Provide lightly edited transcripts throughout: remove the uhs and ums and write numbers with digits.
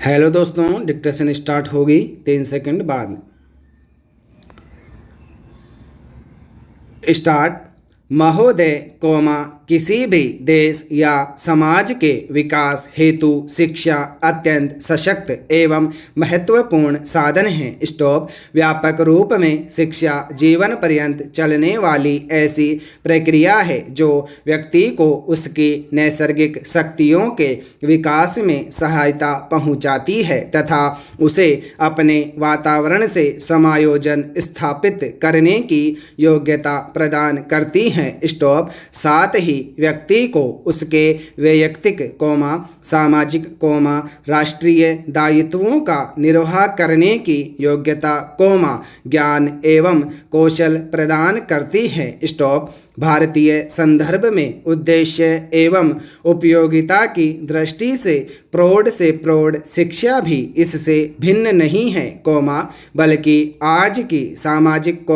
Hello दोस्तों, dictation start होगी 3 second बाद। स्टार्ट। महोदय, किसी भी देश या समाज के विकास हेतु शिक्षा अत्यंत सशक्त एवं महत्वपूर्ण साधन है। स्टॉप। व्यापक रूप में शिक्षा जीवन पर्यंत चलने वाली ऐसी प्रक्रिया है जो व्यक्ति को उसकी नैसर्गिक शक्तियों के विकास में सहायता पहुंचाती है तथा उसे अपने वातावरण से समायोजन स्थापित करने की योग्यता प्रदान करती है। स्टॉप। साथ ही व्यक्ति को उसके वैयक्तिक सामाजिक राष्ट्रीय दायित्वों का निर्वाह करने की योग्यता ज्ञान एवं कौशल प्रदान करती है। स्टॉप। भारतीय संदर्भ में उद्देश्य एवं उपयोगिता की दृष्टि से प्रौढ़ शिक्षा भी इससे भिन्न नहीं है, बल्कि आज की सामाजिक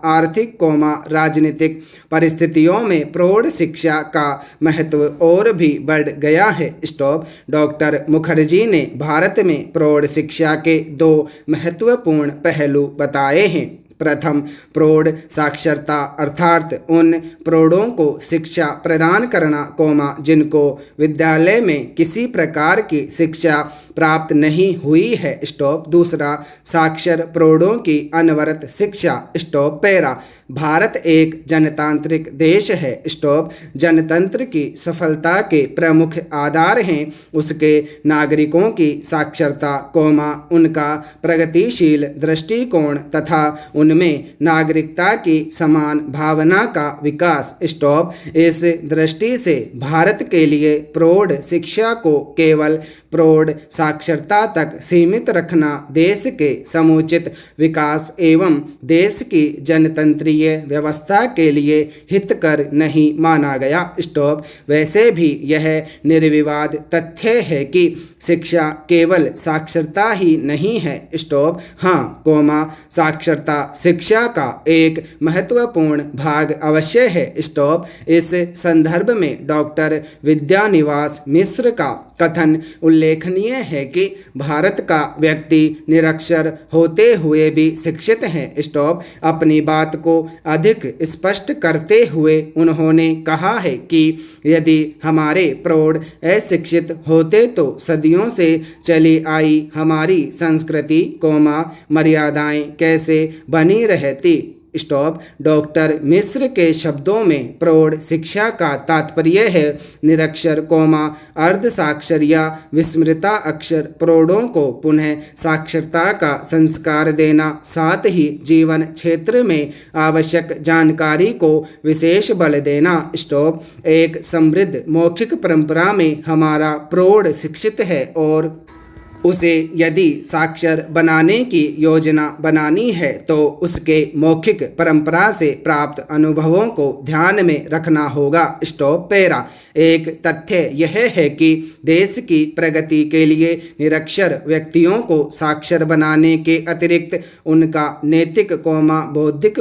आर्थिक राजनीतिक परिस्थितियों में प्रौढ़ शिक्षा का महत्व और भी बढ़ गया है। स्टॉप। डॉक्टर मुखर्जी ने भारत में प्रौढ़ शिक्षा के 2 महत्वपूर्ण पहलू बताए हैं। प्रथम, प्रौढ़ साक्षरता अर्थात उन प्रौढ़ों को शिक्षा प्रदान करना, जिनको विद्यालय में किसी प्रकार की शिक्षा प्राप्त नहीं हुई है। स्टॉप। दूसरा, साक्षर प्रौढ़ों की अनवरत शिक्षा। Stop para. भारत एक जनतांत्रिक देश है। स्टॉप। जनतंत्र की सफलता के प्रमुख आधार हैं उसके नागरिकों की साक्षरता, उनका प्रगतिशील दृष्टिकोण तथा उनमें नागरिकता की समान भावना का विकास। स्टॉप। इस दृष्टि से भारत के लिए प्रौढ़ शिक्षा को केवल प्रौढ़ साक्षरता तक सीमित रखना देश के समुचित विकास एवं देश की जनतंत्रीय व्यवस्था के लिए हितकर नहीं माना गया। स्टॉप। वैसे भी यह निर्विवाद तथ्य है कि शिक्षा केवल साक्षरता ही नहीं है। स्टॉप। हाँ, साक्षरता शिक्षा का एक महत्वपूर्ण भाग अवश्य है। स्टॉप। इस संदर्भ में डॉक्टर विद्यानिवास मिश्र का कथन उल्लेखनीय है कि भारत का व्यक्ति निरक्षर होते हुए भी शिक्षित है। स्टॉप। अपनी बात को अधिक स्पष्ट करते हुए उन्होंने कहा है कि यदि हमारे प्रौढ़ अशिक्षित होते तो सदियों से चली आई हमारी संस्कृति मर्यादाएं कैसे बनी रहती। स्टॉप। डॉक्टर मिश्र के शब्दों में प्रौढ़ शिक्षा का तात्पर्य है निरक्षर अर्ध साक्षर या विस्मृता अक्षर प्रौढ़ों को पुनः साक्षरता का संस्कार देना, साथ ही जीवन क्षेत्र में आवश्यक जानकारी को विशेष बल देना। स्टॉप। एक समृद्ध मौखिक परंपरा में हमारा प्रौढ़ शिक्षित है और उसे यदि साक्षर बनाने की योजना बनानी है तो उसके मौखिक परंपरा से प्राप्त अनुभवों को ध्यान में रखना होगा। Stop para. एक तथ्य यह है कि देश की प्रगति के लिए निरक्षर व्यक्तियों को साक्षर बनाने के अतिरिक्त उनका नैतिक बौद्धिक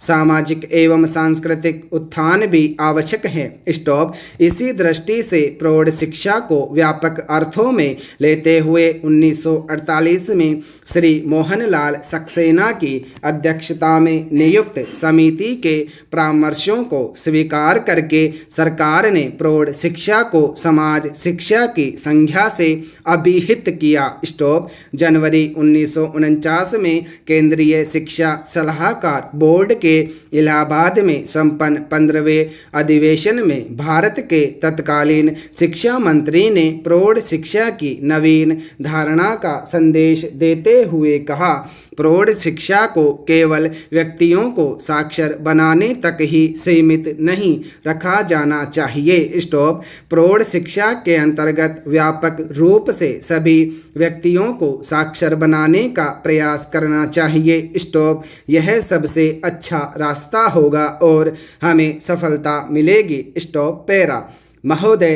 सामाजिक एवं सांस्कृतिक उत्थान भी आवश्यक है। स्टॉप। इसी दृष्टि से प्रौढ़ शिक्षा को व्यापक अर्थों में लेते हुए 1948 में श्री मोहनलाल सक्सेना की अध्यक्षता में नियुक्त समिति के परामर्शों को स्वीकार करके सरकार ने प्रौढ़ शिक्षा को समाज शिक्षा की संज्ञा से अभिहित किया। स्टॉप। जनवरी 1949 में केंद्रीय शिक्षा सलाहकार बोर्ड के इलाहाबाद में संपन्न 15वें अधिवेशन में भारत के तत्कालीन शिक्षा मंत्री ने प्रौढ़ शिक्षा की नवीन धारणा का संदेश देते हुए कहा, प्रौढ़ शिक्षा को केवल व्यक्तियों को साक्षर बनाने तक ही सीमित नहीं रखा जाना चाहिए। स्टॉप। प्रौढ़ शिक्षा के अंतर्गत व्यापक रूप से सभी व्यक्तियों को साक्षर बनाने का प्रयास करना चाहिए। स्टॉप। यह सबसे अच्छा रास्ता होगा और हमें सफलता मिलेगी। Stop para. महोदय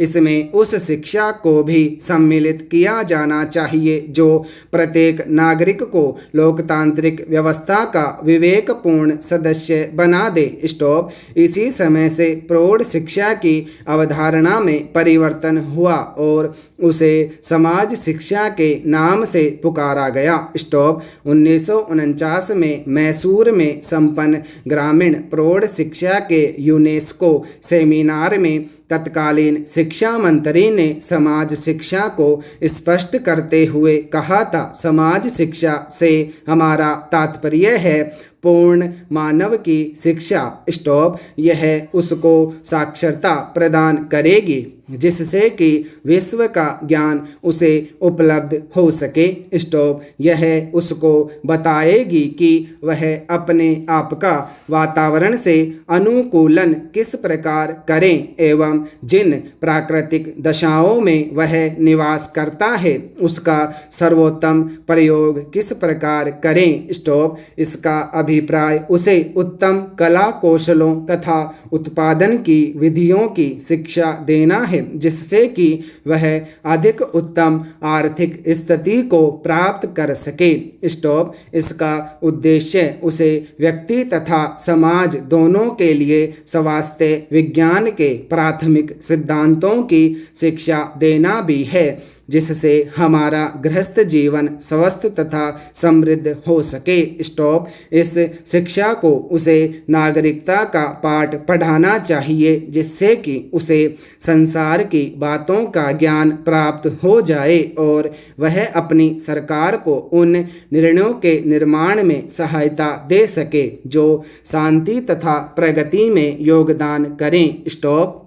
इसमें उस शिक्षा को भी सम्मिलित किया जाना चाहिए जो प्रत्येक नागरिक को लोकतांत्रिक व्यवस्था का विवेकपूर्ण सदस्य बना दे। स्टॉप। इसी समय से प्रौढ़ शिक्षा की अवधारणा में परिवर्तन हुआ और उसे समाज शिक्षा के नाम से पुकारा गया। स्टॉप। 1949 में मैसूर में संपन्न ग्रामीण प्रौढ़ शिक्षा के यूनेस्को सेमिनार में तत्कालीन शिक्षा मंत्री ने समाज शिक्षा को स्पष्ट करते हुए कहा था, समाज शिक्षा से हमारा तात्पर्य है पूर्ण मानव की शिक्षा। स्टॉप। यह उसको साक्षरता प्रदान करेगी जिससे कि विश्व का ज्ञान उसे उपलब्ध हो सके। स्टॉप। यह उसको बताएगी कि वह अपने आप का वातावरण से अनुकूलन किस प्रकार करें एवं जिन प्राकृतिक दशाओं में वह निवास करता है उसका सर्वोत्तम प्रयोग किस प्रकार करें। स्टॉप। इसका अभिप्राय उसे उत्तम कला कौशलों तथा उत्पादन की विधियों की शिक्षा देना है जिससे कि वह अधिक उत्तम आर्थिक स्थिति को प्राप्त कर सके। स्टॉप। इसका उद्देश्य उसे व्यक्ति तथा समाज दोनों के लिए स्वास्थ्य विज्ञान के प्राथमिक सिद्धांतों की शिक्षा देना भी है जिससे हमारा गृहस्थ जीवन स्वस्थ तथा समृद्ध हो सके। स्टॉप। इस शिक्षा को उसे नागरिकता का पाठ पढ़ाना चाहिए जिससे कि उसे संसार की बातों का ज्ञान प्राप्त हो जाए और वह अपनी सरकार को उन निर्णयों के निर्माण में सहायता दे सके जो शांति तथा प्रगति में योगदान करें। स्टॉप।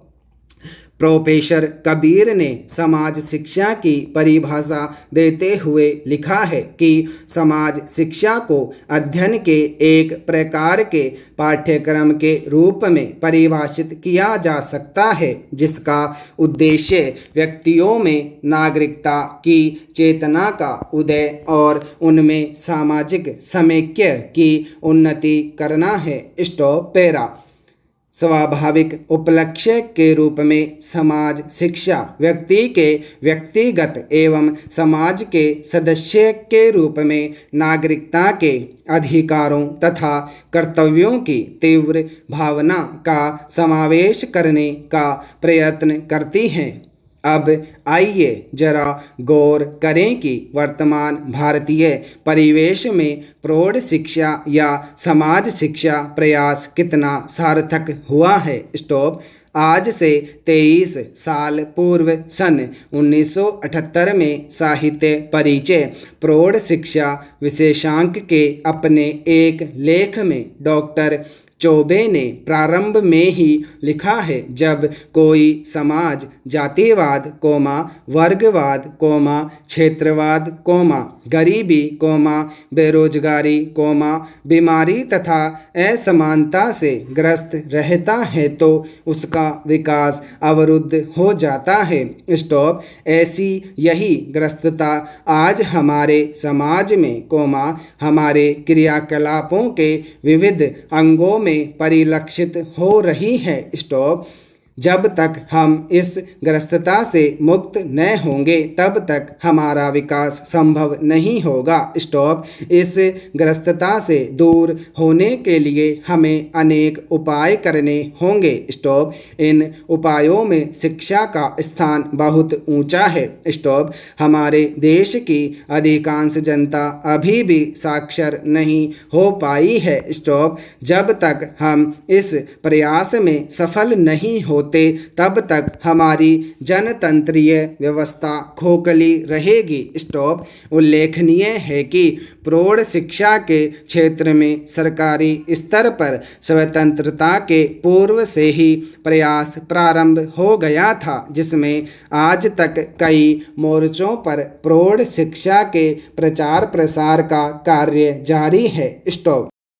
प्रोफेसर कबीर ने समाज शिक्षा की परिभाषा देते हुए लिखा है कि समाज शिक्षा को अध्ययन के एक प्रकार के पाठ्यक्रम के रूप में परिभाषित किया जा सकता है जिसका उद्देश्य व्यक्तियों में नागरिकता की चेतना का उदय और उनमें सामाजिक समेक्य की उन्नति करना है। स्टॉप। पैरा। स्वाभाविक उपलक्ष्य के रूप में समाज शिक्षा व्यक्ति के व्यक्तिगत एवं समाज के सदस्य के रूप में नागरिकता के अधिकारों तथा कर्तव्यों की तीव्र भावना का समावेश करने का प्रयत्न करती है। अब आइए जरा गौर करें कि वर्तमान भारतीय परिवेश में प्रौढ़ शिक्षा या समाज शिक्षा प्रयास कितना सार्थक हुआ है। स्टॉप। आज से 23 साल पूर्व सन 1978 में साहित्य परिचय प्रौढ़ शिक्षा विशेषांक के अपने एक लेख में डॉक्टर चौबे ने प्रारंभ में ही लिखा है, जब कोई समाज जातिवाद वर्गवाद क्षेत्रवाद गरीबी बेरोजगारी बीमारी तथा असमानता से ग्रस्त रहता है तो उसका विकास अवरुद्ध हो जाता है। स्टॉप। ऐसी यही ग्रस्तता आज हमारे समाज में हमारे क्रियाकलापों के विविध अंगों में परिलक्षित हो रही है। स्टॉप। जब तक हम इस ग्रस्तता से मुक्त न होंगे तब तक हमारा विकास संभव नहीं होगा। स्टॉप। इस ग्रस्तता से दूर होने के लिए हमें अनेक उपाय करने होंगे। स्टॉप। इन उपायों में शिक्षा का स्थान बहुत ऊंचा है। स्टॉप। हमारे देश की अधिकांश जनता अभी भी साक्षर नहीं हो पाई है। स्टॉप। जब तक हम इस प्रयास में सफल नहीं होते तब तक हमारी जनतंत्रीय व्यवस्था खोखली रहेगी। स्टॉप। उल्लेखनीय है कि प्रौढ़ शिक्षा के क्षेत्र में सरकारी स्तर पर स्वतंत्रता के पूर्व से ही प्रयास प्रारंभ हो गया था जिसमें आज तक कई मोर्चों पर प्रौढ़ शिक्षा के प्रचार प्रसार का कार्य जारी है। स्टॉप।